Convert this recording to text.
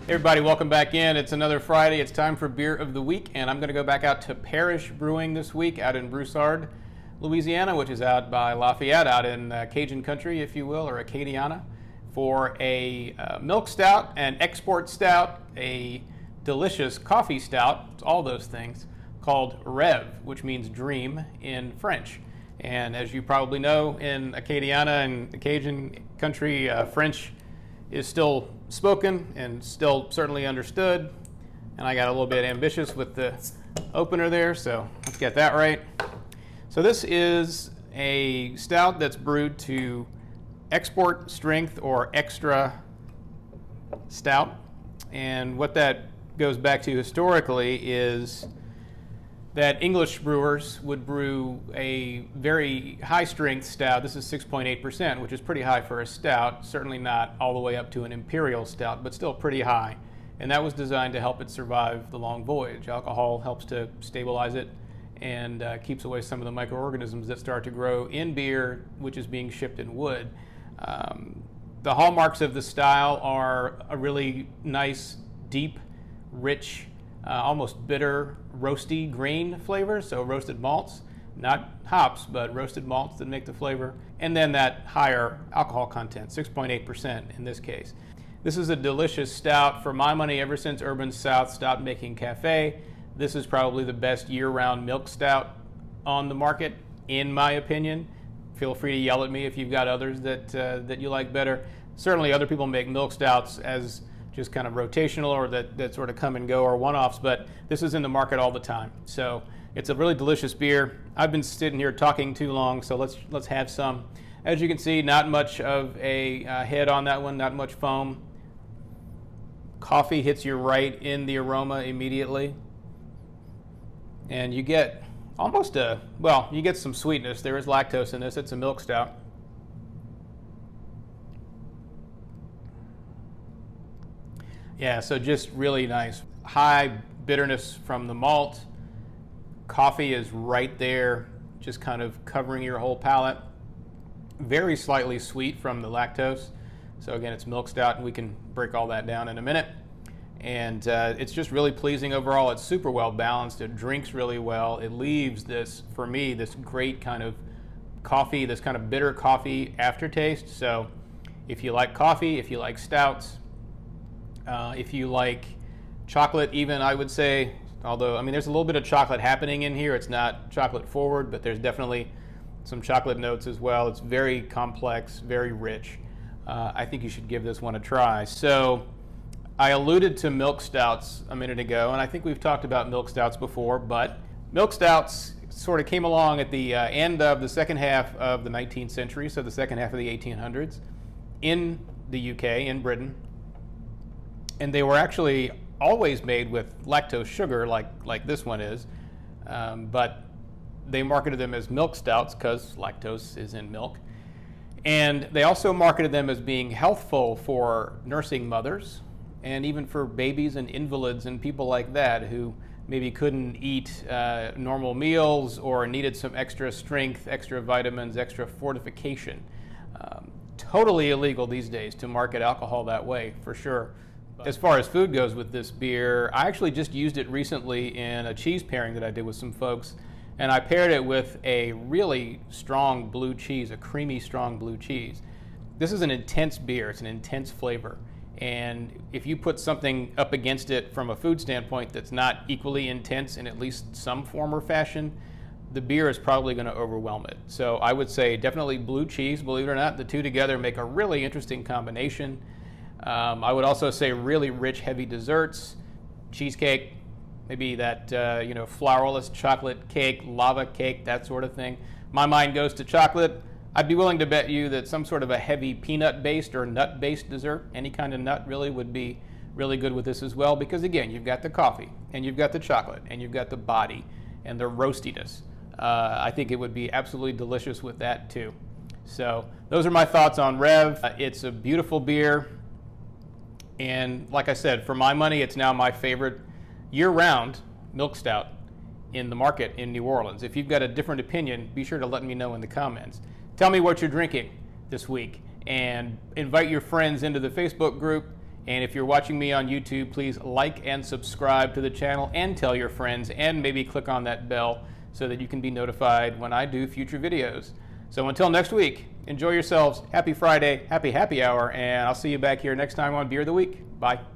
Hey everybody, welcome back in. It's another Friday. It's time for Beer of the Week, and I'm going to go back out to Parish Brewing this week out in Broussard, Louisiana, which is out by Lafayette, out in Cajun country, if you will, or Acadiana, for a milk stout, an export stout, a delicious coffee stout, it's all those things, called Rêve, which means dream in French. And as you probably know, in Acadiana and the Cajun country, French is still spoken and still certainly understood. And I got a little bit ambitious with the opener there, so let's get that right. So this is a stout that's brewed to export strength or extra stout. And what that goes back to historically is that English brewers would brew a very high strength stout. This is 6.8%, which is pretty high for a stout, certainly not all the way up to an imperial stout, but still pretty high. And that was designed to help it survive the long voyage. Alcohol helps to stabilize it and keeps away some of the microorganisms that start to grow in beer, which is being shipped in wood. The hallmarks of the style are a really nice, deep, rich, almost bitter, roasty grain flavor, so roasted malts, not hops, but roasted malts that make the flavor, and then that higher alcohol content, 6.8% in this case. This is a delicious stout. For my money, ever since Urban South stopped making cafe, this is probably the best year-round milk stout on the market, in my opinion. Feel free to yell at me if you've got others that you like better. Certainly other people make milk stouts as just kind of rotational or that sort of come and go or one-offs, but this is in the market all the time. So it's a really delicious beer. I've been sitting here talking too long, so let's have some. As you can see, not much of a head on that one, not much foam. Coffee hits you right in the aroma immediately. And you get almost you get some sweetness. There is lactose in this. It's a milk stout. Yeah, so just really nice. High bitterness from the malt. Coffee is right there, just kind of covering your whole palate. Very slightly sweet from the lactose. So again, it's milk stout, and we can break all that down in a minute. And it's just really pleasing overall. It's super well balanced. It drinks really well. It leaves this, for me, this great kind of coffee, this kind of bitter coffee aftertaste. So if you like coffee, if you like stouts, if you like chocolate even, I would say, although, I mean, there's a little bit of chocolate happening in here. It's not chocolate forward, but there's definitely some chocolate notes as well. It's very complex, very rich. I think you should give this one a try. So I alluded to milk stouts a minute ago, and I think we've talked about milk stouts before, but milk stouts sort of came along at the end of the second half of the 19th century, so the second half of the 1800s, in the UK, in Britain. And they were actually always made with lactose sugar, like this one is, but they marketed them as milk stouts because lactose is in milk. And they also marketed them as being healthful for nursing mothers and even for babies and invalids and people like that who maybe couldn't eat normal meals or needed some extra strength, extra vitamins, extra fortification. Totally illegal these days to market alcohol that way, for sure. As far as food goes with this beer, I actually just used it recently in a cheese pairing that I did with some folks, and I paired it with a really strong blue cheese, a creamy, strong blue cheese. This is an intense beer. It's an intense flavor, and if you put something up against it from a food standpoint that's not equally intense in at least some form or fashion, the beer is probably going to overwhelm it. So I would say definitely blue cheese, believe it or not. The two together make a really interesting combination. I would also say really rich, heavy desserts, cheesecake, maybe that flourless chocolate cake, lava cake, that sort of thing. My mind goes to chocolate. I'd be willing to bet you that some sort of a heavy peanut-based or nut-based dessert, any kind of nut really, would be really good with this as well, because again, you've got the coffee, and you've got the chocolate, and you've got the body, and the roastiness. I think it would be absolutely delicious with that too. So those are my thoughts on Rêve. It's a beautiful beer. And like I said, for my money, it's now my favorite year-round milk stout in the market in New Orleans. If you've got a different opinion, be sure to let me know in the comments. Tell me what you're drinking this week and invite your friends into the Facebook group. And if you're watching me on YouTube, please like and subscribe to the channel and tell your friends, and maybe click on that bell so that you can be notified when I do future videos. So until next week, enjoy yourselves. Happy Friday, happy hour, and I'll see you back here next time on Beer of the Week. Bye.